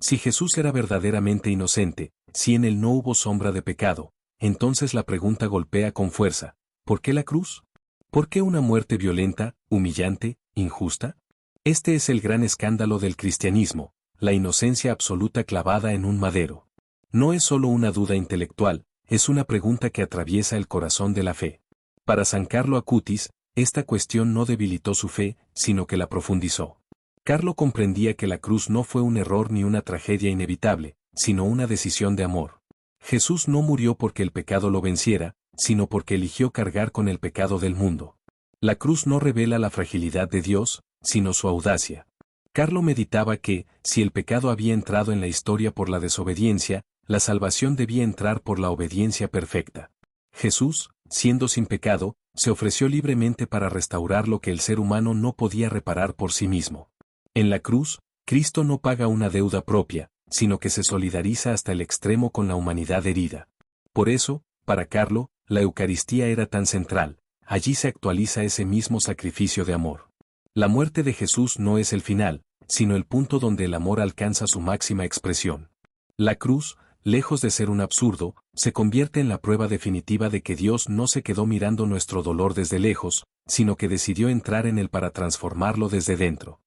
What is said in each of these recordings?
Si Jesús era verdaderamente inocente, si en él no hubo sombra de pecado, entonces la pregunta golpea con fuerza: ¿por qué la cruz? ¿Por qué una muerte violenta, humillante, injusta? Este es el gran escándalo del cristianismo, la inocencia absoluta clavada en un madero. No es solo una duda intelectual, es una pregunta que atraviesa el corazón de la fe. Para San Carlo Acutis, esta cuestión no debilitó su fe, sino que la profundizó. Carlo comprendía que la cruz no fue un error ni una tragedia inevitable, sino una decisión de amor. Jesús no murió porque el pecado lo venciera, sino porque eligió cargar con el pecado del mundo. La cruz no revela la fragilidad de Dios, sino su audacia. Carlo meditaba que, si el pecado había entrado en la historia por la desobediencia, la salvación debía entrar por la obediencia perfecta. Jesús, siendo sin pecado, se ofreció libremente para restaurar lo que el ser humano no podía reparar por sí mismo. En la cruz, Cristo no paga una deuda propia, sino que se solidariza hasta el extremo con la humanidad herida. Por eso, para Carlo, la Eucaristía era tan central, allí se actualiza ese mismo sacrificio de amor. La muerte de Jesús no es el final, sino el punto donde el amor alcanza su máxima expresión. La cruz, lejos de ser un absurdo, se convierte en la prueba definitiva de que Dios no se quedó mirando nuestro dolor desde lejos, sino que decidió entrar en él para transformarlo desde dentro.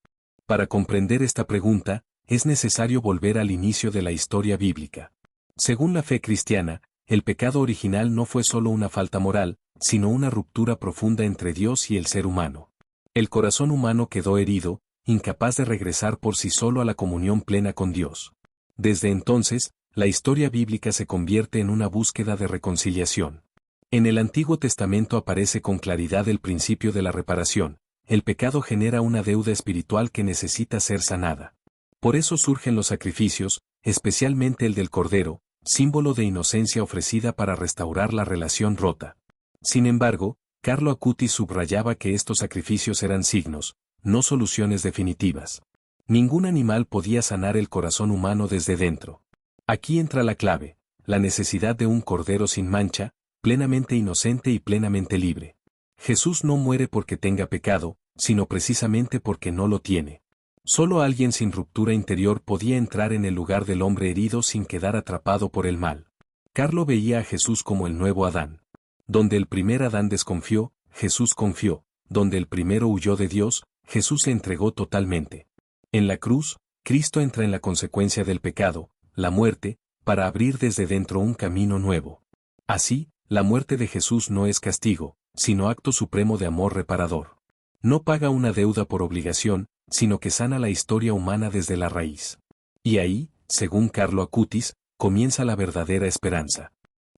Para comprender esta pregunta, es necesario volver al inicio de la historia bíblica. Según la fe cristiana, el pecado original no fue solo una falta moral, sino una ruptura profunda entre Dios y el ser humano. El corazón humano quedó herido, incapaz de regresar por sí solo a la comunión plena con Dios. Desde entonces, la historia bíblica se convierte en una búsqueda de reconciliación. En el Antiguo Testamento aparece con claridad el principio de la reparación. El pecado genera una deuda espiritual que necesita ser sanada. Por eso surgen los sacrificios, especialmente el del Cordero, símbolo de inocencia ofrecida para restaurar la relación rota. Sin embargo, Carlo Acutis subrayaba que estos sacrificios eran signos, no soluciones definitivas. Ningún animal podía sanar el corazón humano desde dentro. Aquí entra la clave, la necesidad de un Cordero sin mancha, plenamente inocente y plenamente libre. Jesús no muere porque tenga pecado, sino precisamente porque no lo tiene. Solo alguien sin ruptura interior podía entrar en el lugar del hombre herido sin quedar atrapado por el mal. Carlo veía a Jesús como el nuevo Adán. Donde el primer Adán desconfió, Jesús confió. Donde el primero huyó de Dios, Jesús se entregó totalmente. En la cruz, Cristo entra en la consecuencia del pecado, la muerte, para abrir desde dentro un camino nuevo. Así, la muerte de Jesús no es castigo, sino acto supremo de amor reparador. No paga una deuda por obligación, sino que sana la historia humana desde la raíz. Y ahí, según Carlo Acutis, comienza la verdadera esperanza.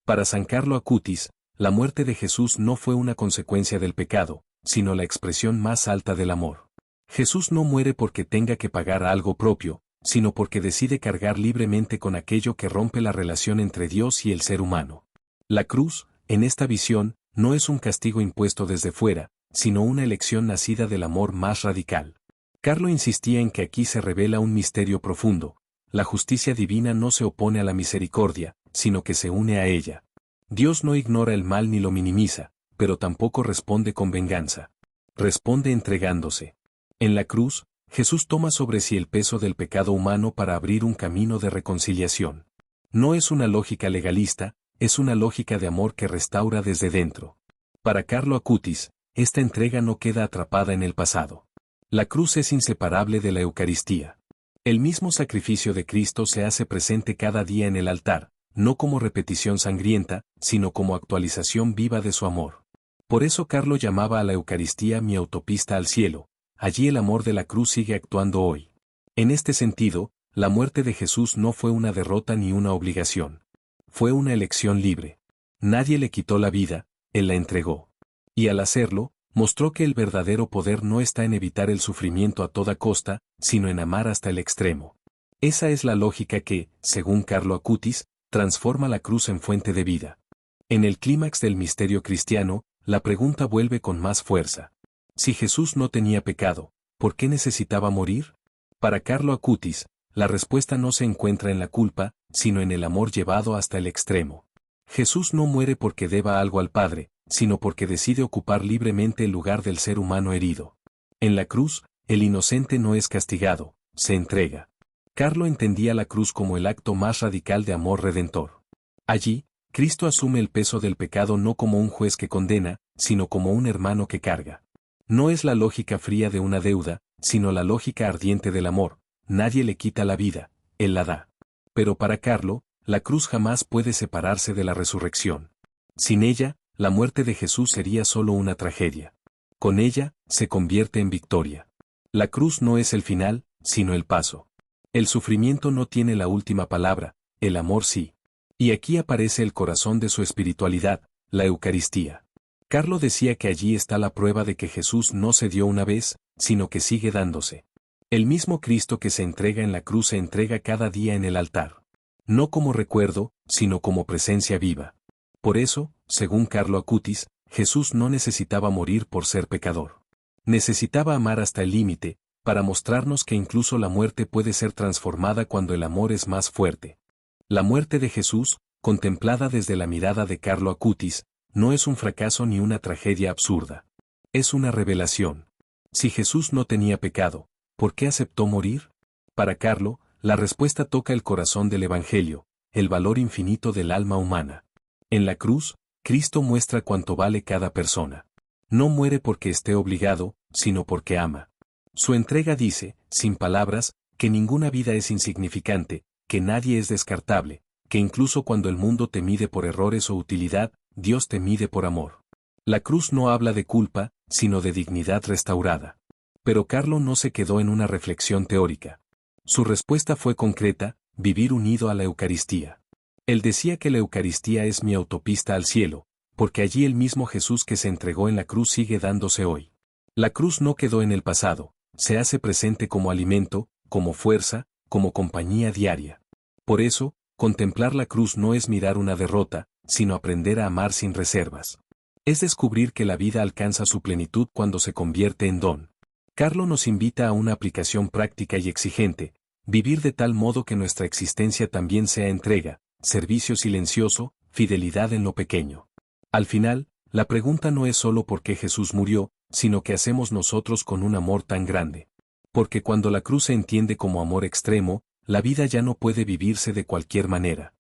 Para San Carlo Acutis, la muerte de Jesús no fue una consecuencia del pecado, sino la expresión más alta del amor. Jesús no muere porque tenga que pagar algo propio, sino porque decide cargar libremente con aquello que rompe la relación entre Dios y el ser humano. La cruz, en esta visión, no es un castigo impuesto desde fuera, sino una elección nacida del amor más radical. Carlo insistía en que aquí se revela un misterio profundo: la justicia divina no se opone a la misericordia, sino que se une a ella. Dios no ignora el mal ni lo minimiza, pero tampoco responde con venganza. Responde entregándose. En la cruz, Jesús toma sobre sí el peso del pecado humano para abrir un camino de reconciliación. No es una lógica legalista, es una lógica de amor que restaura desde dentro. Para Carlo Acutis, esta entrega no queda atrapada en el pasado. La cruz es inseparable de la Eucaristía. El mismo sacrificio de Cristo se hace presente cada día en el altar, no como repetición sangrienta, sino como actualización viva de su amor. Por eso Carlo llamaba a la Eucaristía mi autopista al cielo. Allí el amor de la cruz sigue actuando hoy. En este sentido, la muerte de Jesús no fue una derrota ni una obligación. Fue una elección libre. Nadie le quitó la vida, Él la entregó. Y al hacerlo, mostró que el verdadero poder no está en evitar el sufrimiento a toda costa, sino en amar hasta el extremo. Esa es la lógica que, según Carlo Acutis, transforma la cruz en fuente de vida. En el clímax del misterio cristiano, la pregunta vuelve con más fuerza. Si Jesús no tenía pecado, ¿por qué necesitaba morir? Para Carlo Acutis, la respuesta no se encuentra en la culpa, sino en el amor llevado hasta el extremo. Jesús no muere porque deba algo al Padre, sino porque decide ocupar libremente el lugar del ser humano herido. En la cruz, el inocente no es castigado, se entrega. Carlo entendía la cruz como el acto más radical de amor redentor. Allí, Cristo asume el peso del pecado no como un juez que condena, sino como un hermano que carga. No es la lógica fría de una deuda, sino la lógica ardiente del amor. Nadie le quita la vida, Él la da. Pero para Carlo, la cruz jamás puede separarse de la resurrección. Sin ella, la muerte de Jesús sería solo una tragedia. Con ella, se convierte en victoria. La cruz no es el final, sino el paso. El sufrimiento no tiene la última palabra, el amor sí. Y aquí aparece el corazón de su espiritualidad, la Eucaristía. Carlo decía que allí está la prueba de que Jesús no se dio una vez, sino que sigue dándose. El mismo Cristo que se entrega en la cruz se entrega cada día en el altar. No como recuerdo, sino como presencia viva. Por eso, según Carlo Acutis, Jesús no necesitaba morir por ser pecador. Necesitaba amar hasta el límite, para mostrarnos que incluso la muerte puede ser transformada cuando el amor es más fuerte. La muerte de Jesús, contemplada desde la mirada de Carlo Acutis, no es un fracaso ni una tragedia absurda. Es una revelación. Si Jesús no tenía pecado, ¿por qué aceptó morir? Para Carlo, la respuesta toca el corazón del Evangelio, el valor infinito del alma humana. En la cruz, Cristo muestra cuánto vale cada persona. No muere porque esté obligado, sino porque ama. Su entrega dice, sin palabras, que ninguna vida es insignificante, que nadie es descartable, que incluso cuando el mundo te mide por errores o utilidad, Dios te mide por amor. La cruz no habla de culpa, sino de dignidad restaurada. Pero Carlo no se quedó en una reflexión teórica. Su respuesta fue concreta, vivir unido a la Eucaristía. Él decía que la Eucaristía es mi autopista al cielo, porque allí el mismo Jesús que se entregó en la cruz sigue dándose hoy. La cruz no quedó en el pasado, se hace presente como alimento, como fuerza, como compañía diaria. Por eso, contemplar la cruz no es mirar una derrota, sino aprender a amar sin reservas. Es descubrir que la vida alcanza su plenitud cuando se convierte en don. Carlo nos invita a una aplicación práctica y exigente, vivir de tal modo que nuestra existencia también sea entrega, servicio silencioso, fidelidad en lo pequeño. Al final, la pregunta no es solo por qué Jesús murió, sino qué hacemos nosotros con un amor tan grande. Porque cuando la cruz se entiende como amor extremo, la vida ya no puede vivirse de cualquier manera.